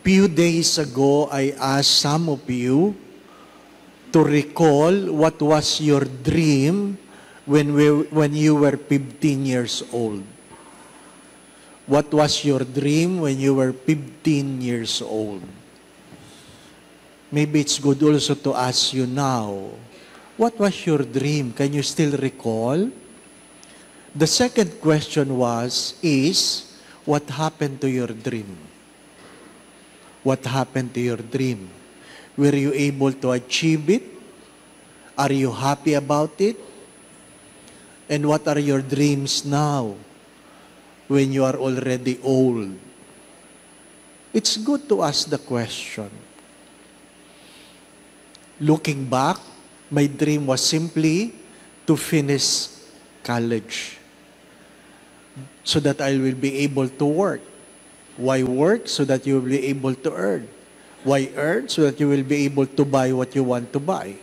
few days ago, I asked some of you to recall what was your dream when you were 15 years old. What was your dream when you were 15 years old? Maybe it's good also to ask you now, what was your dream? Can you still recall? The second question is, what happened to your dream? What happened to your dream? Were you able to achieve it? Are you happy about it? And what are your dreams now when you are already old? It's good to ask the question. Looking back, my dream was simply to finish college so that I will be able to work. Why work? So that you will be able to earn. Why earn? So that you will be able to buy what you want to buy.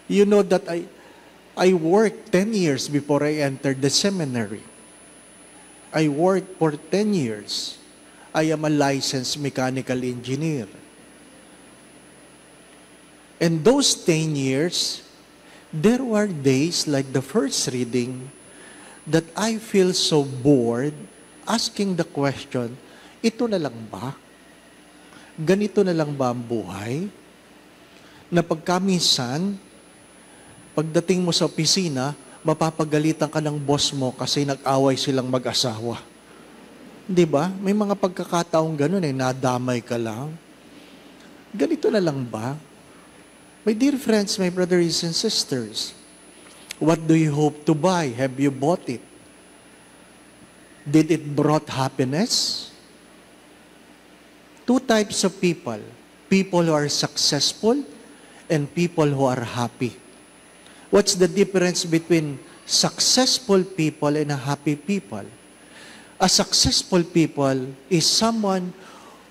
You know that I worked 10 years before I entered the seminary. I worked for 10 years. I am a licensed mechanical engineer. And those 10 years, there were days like the first reading that I feel so bored asking the question, ito na lang ba? Ganito na lang ba ang buhay? Na pagkaminsan, pagdating mo sa opisina, mapapagalitan ka ng boss mo kasi nag-away silang mag-asawa. Di ba? May mga pagkakataong ganun nadamay ka lang. Ganito na lang ba? My dear friends, my brothers and sisters, what do you hope to buy? Have you bought it? Did it brought happiness? Two types of people. People who are successful and people who are happy. What's the difference between successful people and a happy people? A successful people is someone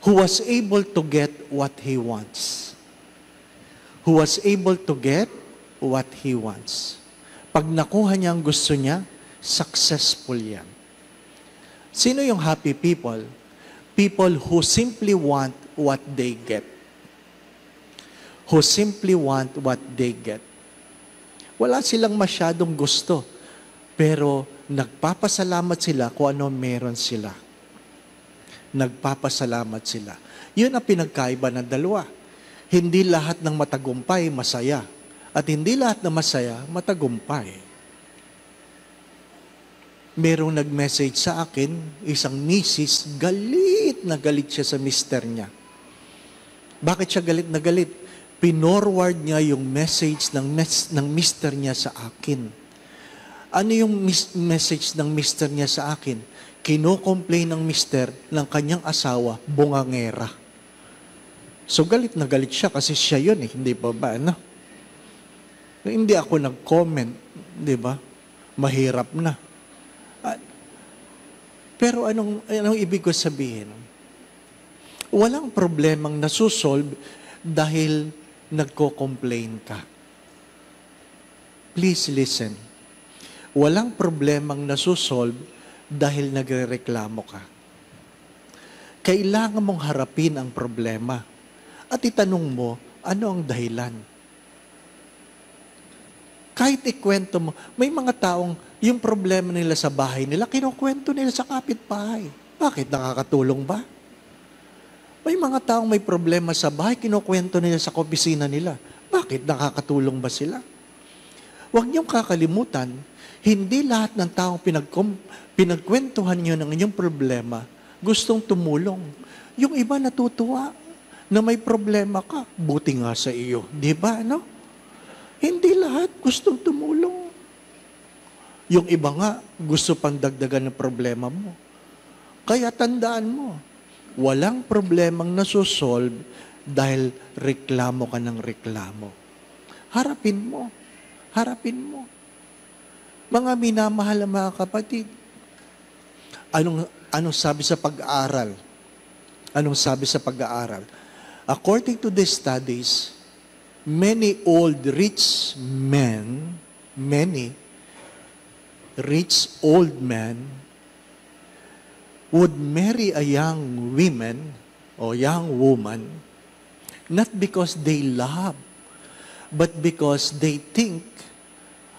who was able to get what he wants. Who was able to get what he wants. Pag nakuha niya ang gusto niya, successful yan. Sino yung happy people? People who simply want what they get. Who simply want what they get. Wala silang masyadong gusto, pero nagpapasalamat sila kung ano meron sila. Nagpapasalamat sila. Yun ang pinagkaiba ng dalawa. Hindi lahat ng matagumpay masaya. At hindi lahat na masaya, matagumpay. Merong nag-message sa akin, isang misis, galit na galit siya sa mister niya. Bakit siya galit na galit? Pinorward niya yung message ng mister niya sa akin. Ano yung message ng mister niya sa akin? Kino-complain ng mister ng kanyang asawa, bungangera. So galit na galit siya kasi siya yun hindi pa ba, no? Hindi ako nag-comment, di ba? Mahirap na. Pero anong ibig ko sabihin? Walang problemang nasusolve dahil nagko-complain ka. Please listen. Walang problemang nasusolve dahil nagrereklamo ka. Kailangan mong harapin ang problema at itanong mo, ano ang dahilan? Kahit ikwento mo, may mga taong yung problema nila sa bahay nila, kinukwento nila sa kapitbahay. Bakit? Nakakatulong ba? May mga taong may problema sa bahay, kinukwento nila sa opisina nila. Bakit? Nakakatulong ba sila? Huwag niyong kakalimutan, hindi lahat ng taong pinagkwentuhan niyo ng inyong problema, gustong tumulong. Yung iba natutuwa na may problema ka, buti nga sa iyo. Di ba, no? Hindi lahat gustong tumulong. Yung iba nga, gusto pang dagdagan ng problema mo. Kaya tandaan mo, walang problemang nasusolve dahil reklamo ka ng reklamo. Harapin mo. Harapin mo. Mga minamahal na mga kapatid, anong sabi sa pag-aaral? Anong sabi sa pag-aaral? According to the studies, many rich old men would marry a young woman or young woman not because they love, but because they think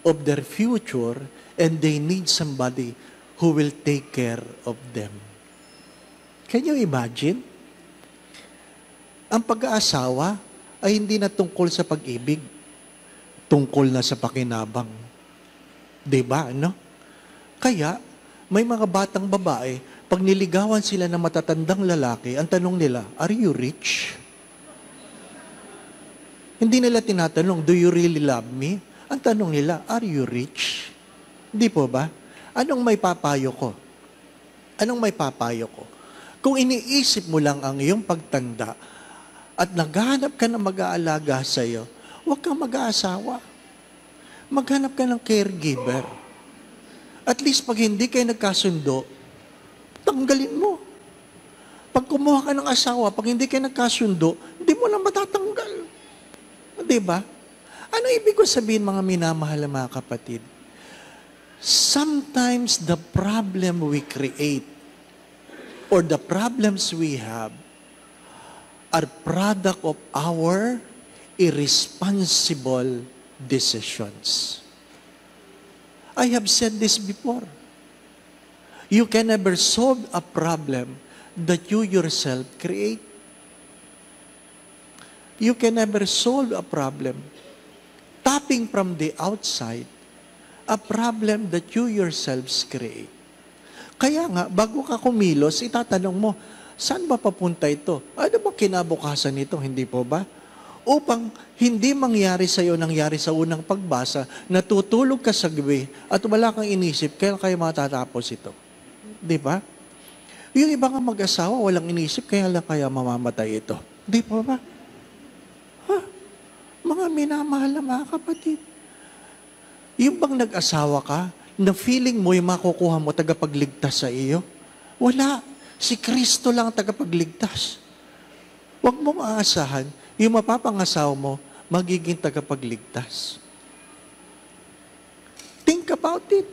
of their future and they need somebody who will take care of them. Can you imagine? Ang pag-aasawa ay hindi na tungkol sa pag-ibig, tungkol na sa pakinabang. Diba, no? Kaya, may mga batang babae, pag niligawan sila ng matatandang lalaki, ang tanong nila, are you rich? Hindi nila tinatanong, do you really love me? Ang tanong nila, are you rich? Hindi po ba? Anong may papayo ko? Anong may papayo ko? Kung iniisip mo lang ang iyong pagtanda at naghahanap ka ng mag-aalaga sa iyo, huwag kang mag-aasawa. Maghanap ka ng caregiver. At least pag hindi kayo nagkasundo, tanggalin mo. Pag kumuha ka ng asawa, pag hindi kayo nagkasundo, hindi mo lang matatanggal. Diba? Ano ibig ko sabihin, mga minamahal na mga kapatid? Sometimes the problem we create or the problems we have are product of our irresponsible decisions. I have said this before. You can never solve a problem that you yourself create. You can never solve a problem tapping from the outside a problem that you yourselves create. Kaya nga, bago ka kumilos, itatanong mo, saan ba papunta ito? Ano ba kinabukasan nito? Hindi po ba? Upang hindi mangyari sa iyo nangyari sa unang pagbasa, natutulog ka sa gabi at wala kang inisip, kaya kayo matatapos ito. Di ba? Yung iba nga mag-asawa, walang inisip, kaya lang kaya mamamatay ito. Di po ba? Ha? Mga minamahal na mga kapatid. Yung bang nag-asawa ka, na feeling mo yung makukuha mo tagapagligtas sa iyo? Wala. Si Kristo lang ang tagapagligtas. Huwag mong aasahan, yung mapapangasawa mo, magiging tagapagligtas. Think about it.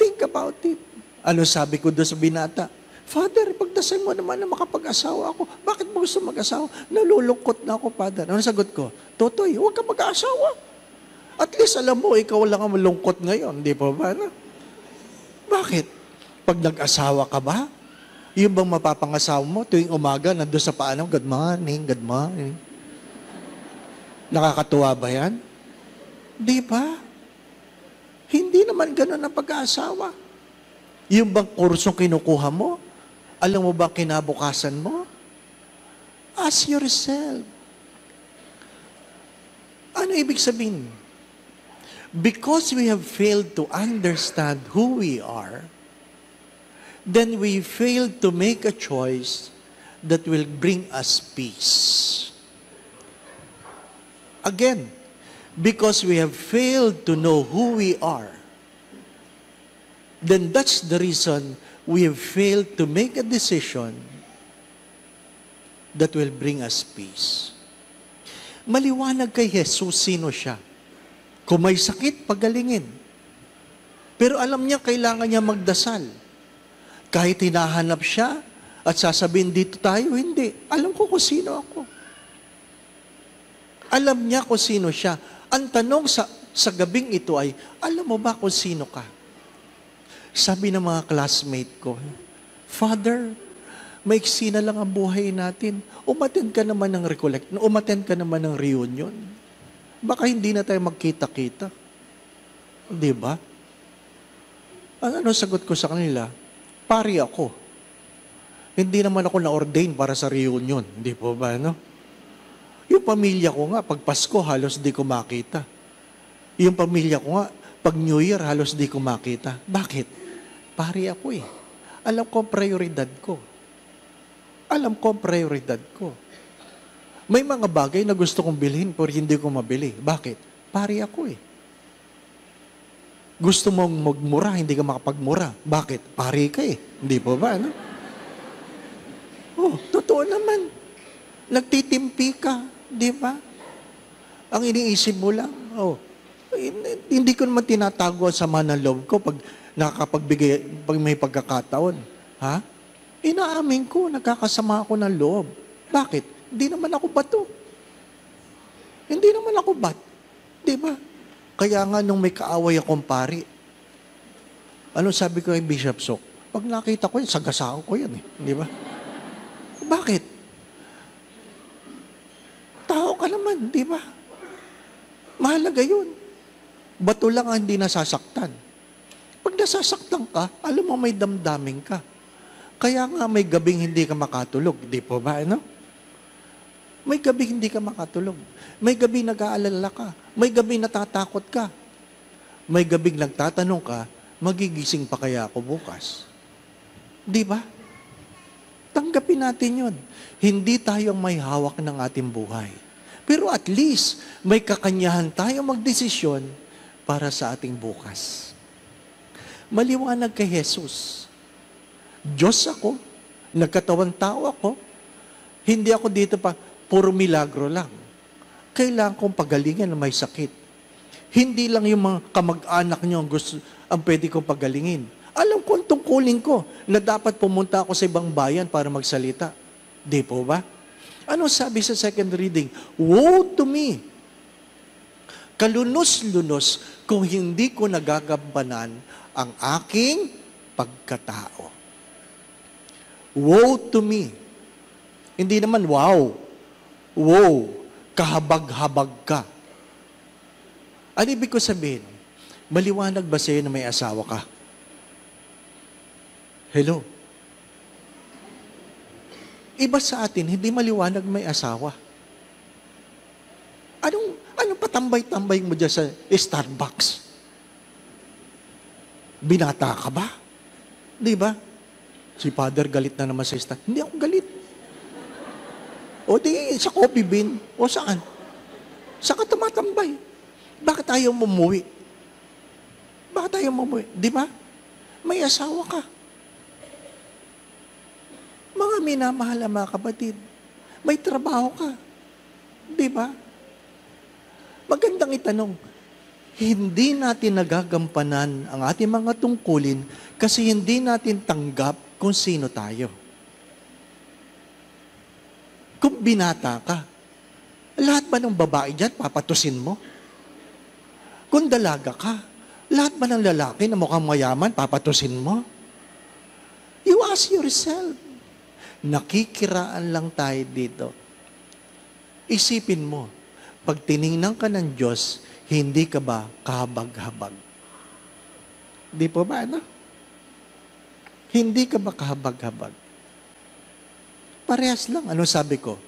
Think about it. Ano sabi ko doon sa binata? Father, pagdasal mo naman na makapag-asawa ako. Bakit mo gusto mag-asawa? Nalulungkot na ako, Father. Ano sagot ko? Totoy, huwag ka mag-asawa. At least alam mo, ikaw lang ang malungkot ngayon. Di pa ba? No? Bakit? Pag nag-asawa ka ba? Yung bang mapapangasawa mo, tuwing umaga, nandun sa paano, good morning, good morning. Nakakatuwa ba yan? Di ba? Hindi naman ganun ang pag-aasawa. Yung bang kursong kinukuha mo, alam mo ba kinabukasan mo? Ask yourself. Ano ibig sabihin? Because we have failed to understand who we are, then we fail to make a choice that will bring us peace. Again, because we have failed to know who we are, then that's the reason we have failed to make a decision that will bring us peace. Maliwanag kay Jesus sino siya. Kung may sakit, pagalingin. Pero alam niya, kailangan niya magdasal. Kahit hinahanap siya at sasabihin, dito tayo, hindi. Alam ko kung sino ako. Alam niya kung sino siya. Ang tanong sa gabing ito ay, alam mo ba kung sino ka? Sabi ng mga classmate ko, Father, maiksi na lang ang buhay natin. Umattend ka naman ng recollect, umattend ka naman ng reunion. Baka hindi na tayo magkita-kita. Di ba? Ano sagot ko sa kanila? Pari ako. Hindi naman ako na-ordain para sa reunion. Di po ba, no? Yung pamilya ko nga, pag Pasko, halos di ko makita. Yung pamilya ko nga, pag New Year, halos di ko makita. Bakit? Pari ako eh. Alam ko ang prioridad ko. Alam ko ang prioridad ko. May mga bagay na gusto kong bilhin pero hindi ko mabili. Bakit? Pari ako eh. Gusto mong magmura, hindi ka makapagmura. Bakit? Pari ka eh. Hindi po ba, no? Oh, totoo naman. Nagtitimpi ka, di ba? Ang iniisip mo lang, oh, hindi ko naman tinatago sa sama ng loob ko pag nakakapagbigay, pag may pagkakataon. Ha? Inaamin ko, nagkakasama ako ng loob. Bakit? Hindi naman ako bato. Hindi naman ako bat. Di ba? Kaya nga nung may kaaway akong pari, ano sabi ko kay Bishop Sok? Pag nakita ko yan, sagasaan ko yan eh. Di ba? Bakit? Tao ka naman, di ba? Mahalaga yun. Bato lang ang hindi nasasaktan. Pag nasasaktan ka, alam mo may damdamin ka. Kaya nga may gabing hindi ka makatulog. Di po ba, ano? May gabing hindi ka makatulog. May gabing nag-aalala ka. May gabing natatakot ka. May gabing nagtatanong ka, magigising pa kaya ako bukas? Di ba? Tanggapin natin yun. Hindi tayo ang may hawak ng ating buhay. Pero at least, may kakanyahan tayo magdesisyon para sa ating bukas. Maliwanag kay Jesus. Diyos ako, nagkatawang tao ako, hindi ako dito pa, puro milagro lang. Kailangan kong pagalingan na may sakit. Hindi lang yung mga kamag-anak nyo ang pwede kong pagalingin. Alam ko ang tungkulin ko na dapat pumunta ako sa ibang bayan para magsalita. Di po ba? Ano sabi sa second reading? Woe to me! Kalunos-lunos kung hindi ko nagagampanan ang aking pagkatao. Woe to me! Hindi naman wow. Woe! Kahabag-habag ka. Ano ibig ko sabihin? Maliwanag ba sa'yo na may asawa ka? Hello? Iba sa atin, hindi maliwanag may asawa. Anong patambay-tambay mo dyan sa Starbucks? Binata ka ba? Di ba? Si Father galit na naman sa Starbucks. Hindi ako galit. O di, sa coffee bean. O saan? Saan ka tumatambay? Bakit ayaw mo umuwi? Bakit ayaw mo umuwi? Di ba? May asawa ka. Mga minamahal na mga kapatid, may trabaho ka. Di ba? Magandang itanong, hindi natin nagagampanan ang ating mga tungkulin kasi hindi natin tanggap kung sino tayo. Kung binata ka, lahat ba ng babae dyan papatusin mo? Kung dalaga ka, lahat ba ng lalaki na mukhang mayaman papatusin mo? You ask yourself. Nakikiraan lang tayo dito. Isipin mo, pag tiningnan ka ng Diyos, hindi ka ba kahabag-habag? Di po ba, ano? Hindi ka ba kahabag-habag? Parehas lang. Ano sabi ko?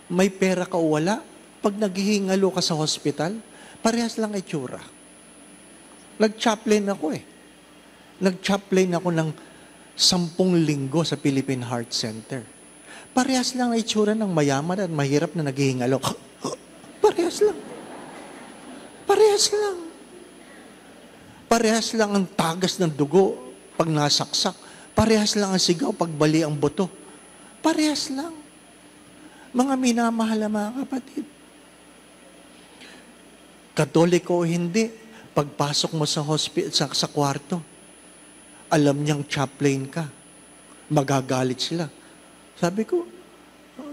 May pera ka o wala? Pag naghihingalo ka sa hospital, parehas lang itsura. Nag-chaplain ako eh. Nag-chaplain ako ng 10 linggo sa Philippine Heart Center. Parehas lang ang itsura ng mayaman at mahirap na naghihingalo. Parehas lang. Parehas lang. Parehas lang ang tagas ng dugo pag nasaksak. Parehas lang ang sigaw pag bali ang buto. Parehas lang. Mga minamahal na mga kapatid. Katoliko o hindi, pagpasok mo sa sa kwarto, alam niyang chaplain ka. Magagalit sila. Sabi ko,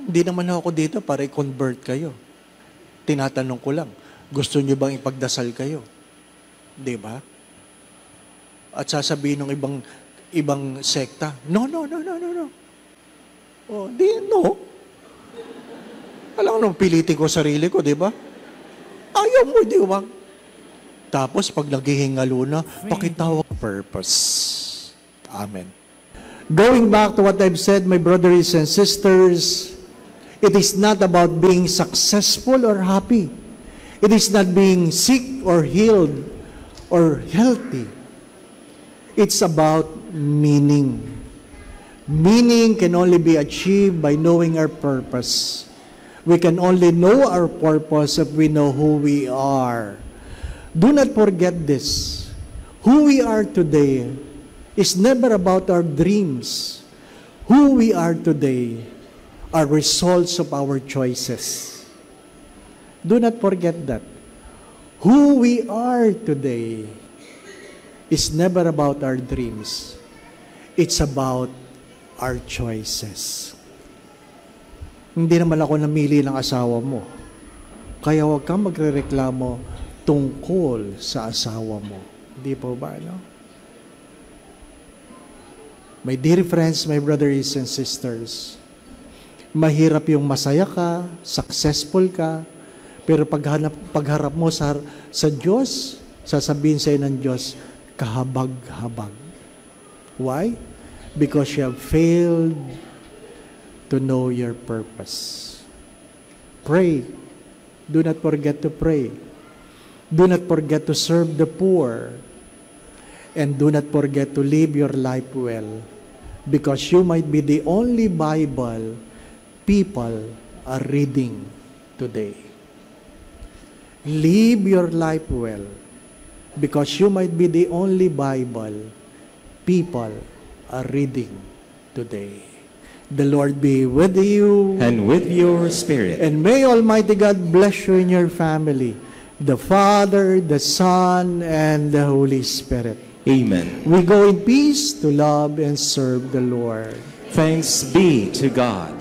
hindi naman ako dito para i-convert kayo. Tinatanong ko lang, gusto niyo bang ipagdasal kayo? Di ba? At sasabihin ng ibang sekta, no. Oh, no. Alam ko, pilitin ko sarili ko, di ba? Ayaw mo, di ba? Tapos, pag naghihingalo na, pakitawag purpose. Amen. Going back to what I've said, my brothers and sisters, it is not about being successful or happy. It is not being sick or healed or healthy. It's about meaning. Meaning can only be achieved by knowing our purpose. We can only know our purpose if we know who we are. Do not forget this. Who we are today is never about our dreams. Who we are today are results of our choices. Do not forget that. Who we are today is never about our dreams. It's about our choices. Hindi naman ako namili ng asawa mo. Kaya huwag kang magrereklamo tungkol sa asawa mo. Hindi po ba, no? My dear friends, my brothers and sisters, mahirap yung masaya ka, successful ka, pero pagharap mo sa Diyos, sasabihin sa'yo ng Diyos, kahabag-habag. Why? Because you have failed to know your purpose. Pray. Do not forget to pray. Do not forget to serve the poor. And do not forget to live your life well. Because you might be the only Bible people are reading today. Live your life well. Because you might be the only Bible people are reading today. The Lord be with you. And with your spirit. And may Almighty God bless you and your family. The Father, the Son, and the Holy Spirit. Amen. We go in peace to love and serve the Lord. Thanks be to God.